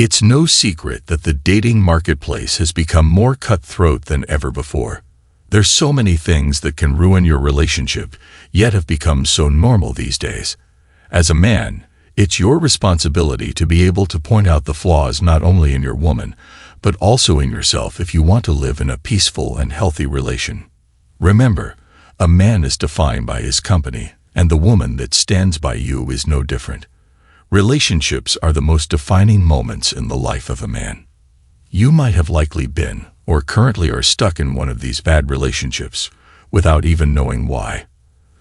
It's no secret that the dating marketplace has become more cutthroat than ever before. There's so many things that can ruin your relationship, yet have become so normal these days. As a man, it's your responsibility to be able to point out the flaws not only in your woman, but also in yourself if you want to live in a peaceful and healthy relation. Remember, a man is defined by his company, and the woman that stands by you is no different. Relationships are the most defining moments in the life of a man. You might have likely been, or currently are stuck in one of these bad relationships, without even knowing why.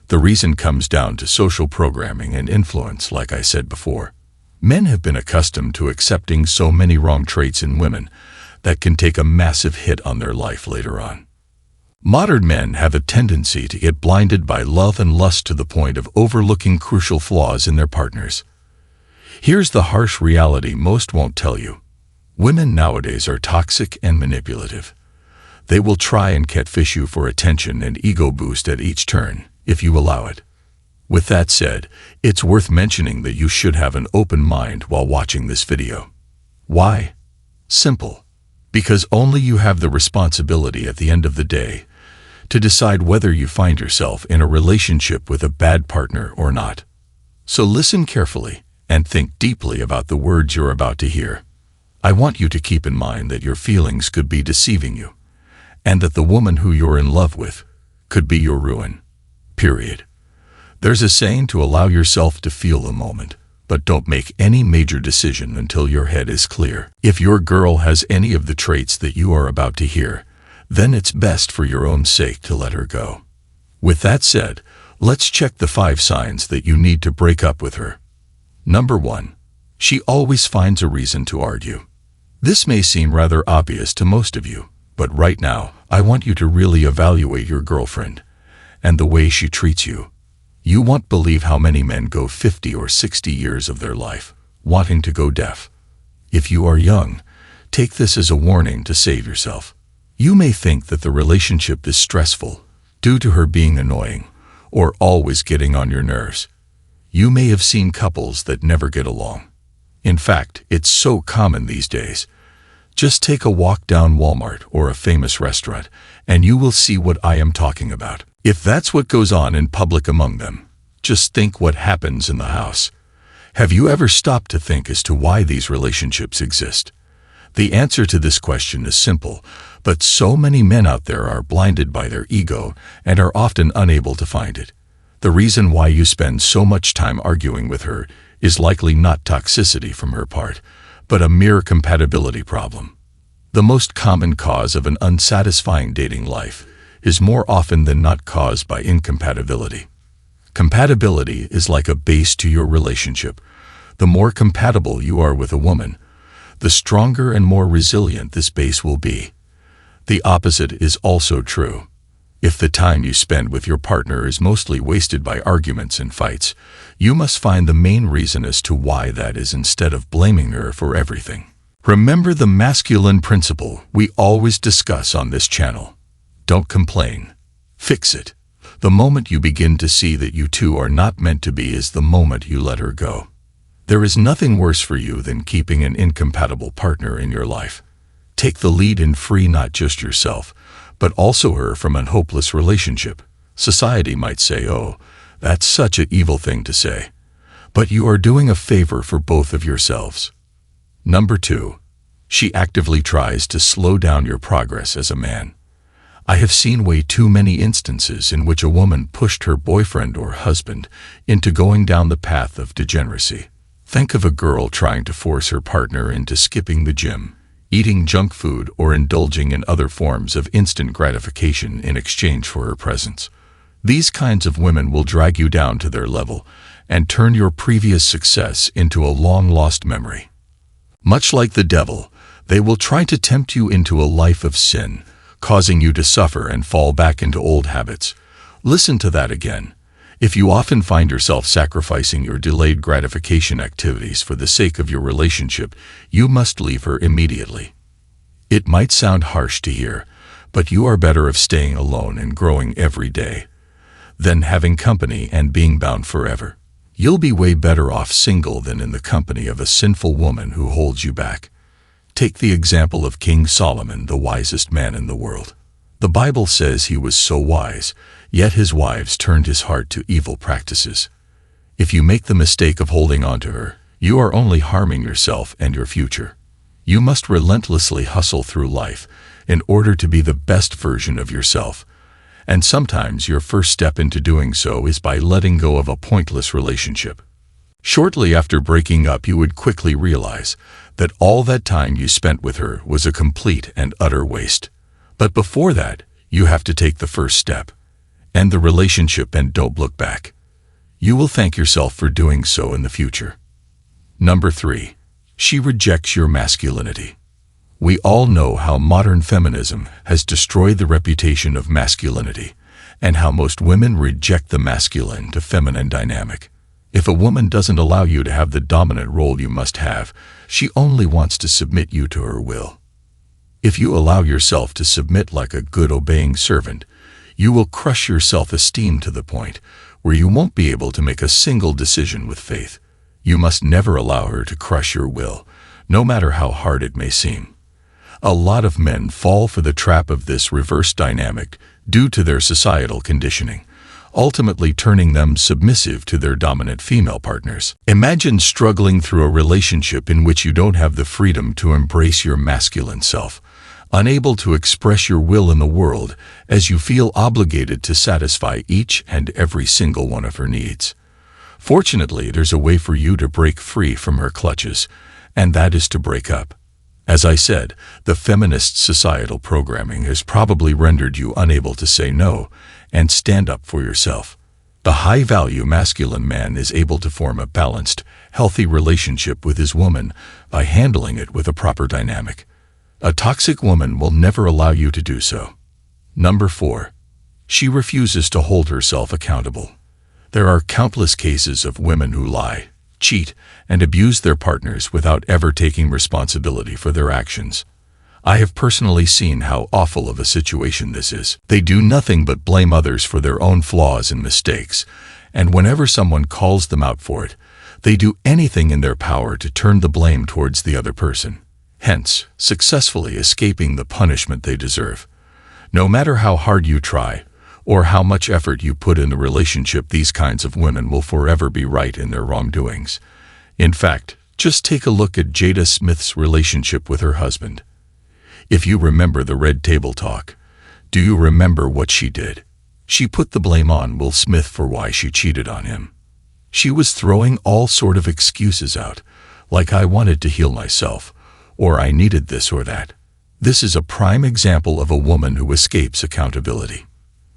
The reason comes down to social programming and influence, like I said before. Men have been accustomed to accepting so many wrong traits in women that can take a massive hit on their life later on. Modern men have a tendency to get blinded by love and lust to the point of overlooking crucial flaws in their partners. Here's the harsh reality most won't tell you. Women nowadays are toxic and manipulative. They will try and catfish you for attention and ego boost at each turn, if you allow it. With that said, it's worth mentioning that you should have an open mind while watching this video. Why? Simple. Because only you have the responsibility at the end of the day to decide whether you find yourself in a relationship with a bad partner or not. So listen carefully and think deeply about the words you're about to hear. I want you to keep in mind that your feelings could be deceiving you, and that the woman who you're in love with could be your ruin. Period. There's a saying to allow yourself to feel the moment, but don't make any major decision until your head is clear. If your girl has any of the traits that you are about to hear, then it's best for your own sake to let her go. With that said, let's check the 5 signs that you need to break up with her. Number 1. She always finds a reason to argue. This may seem rather obvious to most of you, but right now, I want you to really evaluate your girlfriend and the way she treats you. You won't believe how many men go 50 or 60 years of their life wanting to go deaf. If you are young, take this as a warning to save yourself. You may think that the relationship is stressful due to her being annoying or always getting on your nerves. You may have seen couples that never get along. In fact, it's so common these days. Just take a walk down Walmart or a famous restaurant, and you will see what I am talking about. If that's what goes on in public among them, just think what happens in the house. Have you ever stopped to think as to why these relationships exist? The answer to this question is simple, but so many men out there are blinded by their ego and are often unable to find it. The reason why you spend so much time arguing with her is likely not toxicity from her part, but a mere compatibility problem. The most common cause of an unsatisfying dating life is more often than not caused by incompatibility. Compatibility is like a base to your relationship. The more compatible you are with a woman, the stronger and more resilient this base will be. The opposite is also true. If the time you spend with your partner is mostly wasted by arguments and fights, you must find the main reason as to why that is instead of blaming her for everything. Remember the masculine principle we always discuss on this channel. Don't complain. Fix it. The moment you begin to see that you two are not meant to be is the moment you let her go. There is nothing worse for you than keeping an incompatible partner in your life. Take the lead and free not just yourself, but also her from a hopeless relationship. Society might say, "Oh, that's such an evil thing to say." But you are doing a favor for both of yourselves. Number 2. She actively tries to slow down your progress as a man. I have seen way too many instances in which a woman pushed her boyfriend or husband into going down the path of degeneracy. Think of a girl trying to force her partner into skipping the gym, eating junk food, or indulging in other forms of instant gratification in exchange for her presence. These kinds of women will drag you down to their level and turn your previous success into a long-lost memory. Much like the devil, they will try to tempt you into a life of sin, causing you to suffer and fall back into old habits. Listen to that again. If you often find yourself sacrificing your delayed gratification activities for the sake of your relationship, you must leave her immediately. It might sound harsh to hear, but you are better off staying alone and growing every day than having company and being bound forever. You'll be way better off single than in the company of a sinful woman who holds you back. Take the example of King Solomon, the wisest man in the world. The Bible says he was so wise, yet his wives turned his heart to evil practices. If you make the mistake of holding on to her, you are only harming yourself and your future. You must relentlessly hustle through life in order to be the best version of yourself. And sometimes your first step into doing so is by letting go of a pointless relationship. Shortly after breaking up, you would quickly realize that all that time you spent with her was a complete and utter waste. But before that, you have to take the first step. End the relationship and don't look back. You will thank yourself for doing so in the future. Number 3. She rejects your masculinity. We all know how modern feminism has destroyed the reputation of masculinity, and how most women reject the masculine to feminine dynamic. If a woman doesn't allow you to have the dominant role you must have, she only wants to submit you to her will. If you allow yourself to submit like a good obeying servant, you will crush your self-esteem to the point where you won't be able to make a single decision with faith. You must never allow her to crush your will, no matter how hard it may seem. A lot of men fall for the trap of this reverse dynamic due to their societal conditioning, ultimately turning them submissive to their dominant female partners. Imagine struggling through a relationship in which you don't have the freedom to embrace your masculine self, unable to express your will in the world as you feel obligated to satisfy each and every single one of her needs. Fortunately, there's a way for you to break free from her clutches, and that is to break up. As I said, the feminist societal programming has probably rendered you unable to say no and stand up for yourself. The high-value masculine man is able to form a balanced, healthy relationship with his woman by handling it with a proper dynamic. A toxic woman will never allow you to do so. Number 4. She refuses to hold herself accountable. There are countless cases of women who lie, cheat, and abuse their partners without ever taking responsibility for their actions. I have personally seen how awful of a situation this is. They do nothing but blame others for their own flaws and mistakes, and whenever someone calls them out for it, they do anything in their power to turn the blame towards the other person, hence successfully escaping the punishment they deserve. No matter how hard you try, or how much effort you put in the relationship, these kinds of women will forever be right in their wrongdoings. In fact, just take a look at Jada Smith's relationship with her husband. If you remember the Red Table Talk, do you remember what she did? She put the blame on Will Smith for why she cheated on him. She was throwing all sort of excuses out, like I wanted to heal myself, or I needed this or that. This is a prime example of a woman who escapes accountability.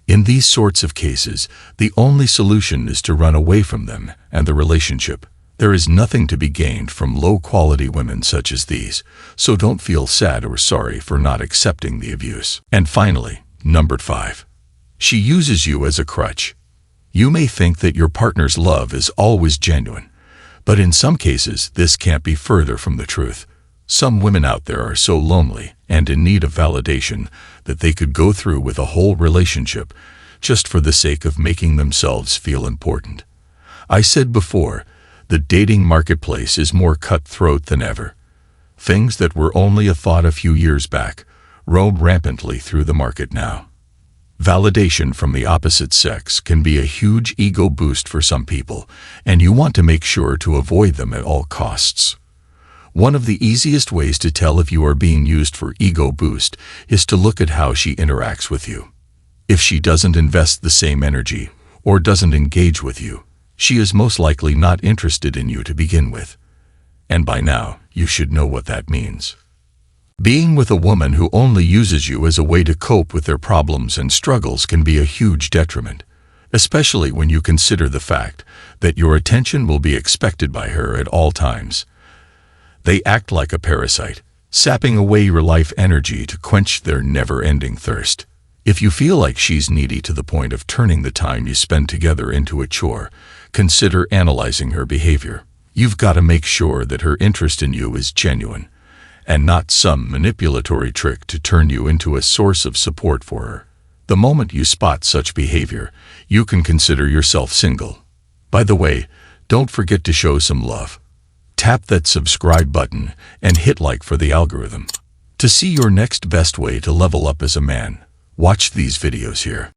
In these sorts of cases, the only solution is to run away from them and the relationship. There is nothing to be gained from low-quality women such as these, so don't feel sad or sorry for not accepting the abuse. And finally, number 5. She uses you as a crutch. You may think that your partner's love is always genuine, but in some cases, this can't be further from the truth. Some women out there are so lonely and in need of validation that they could go through with a whole relationship just for the sake of making themselves feel important. I said before, the dating marketplace is more cutthroat than ever. Things that were only a thought a few years back roam rampantly through the market now. Validation from the opposite sex can be a huge ego boost for some people, and you want to make sure to avoid them at all costs. One of the easiest ways to tell if you are being used for ego boost is to look at how she interacts with you. If she doesn't invest the same energy or doesn't engage with you, she is most likely not interested in you to begin with. And by now, you should know what that means. Being with a woman who only uses you as a way to cope with their problems and struggles can be a huge detriment, especially when you consider the fact that your attention will be expected by her at all times. They act like a parasite, sapping away your life energy to quench their never-ending thirst. If you feel like she's needy to the point of turning the time you spend together into a chore, consider analyzing her behavior. You've got to make sure that her interest in you is genuine, and not some manipulatory trick to turn you into a source of support for her. The moment you spot such behavior, you can consider yourself single. By the way, Don't forget to show some love. Tap that subscribe button and hit like for the algorithm. To see your next best way to level up as a man, watch these videos here.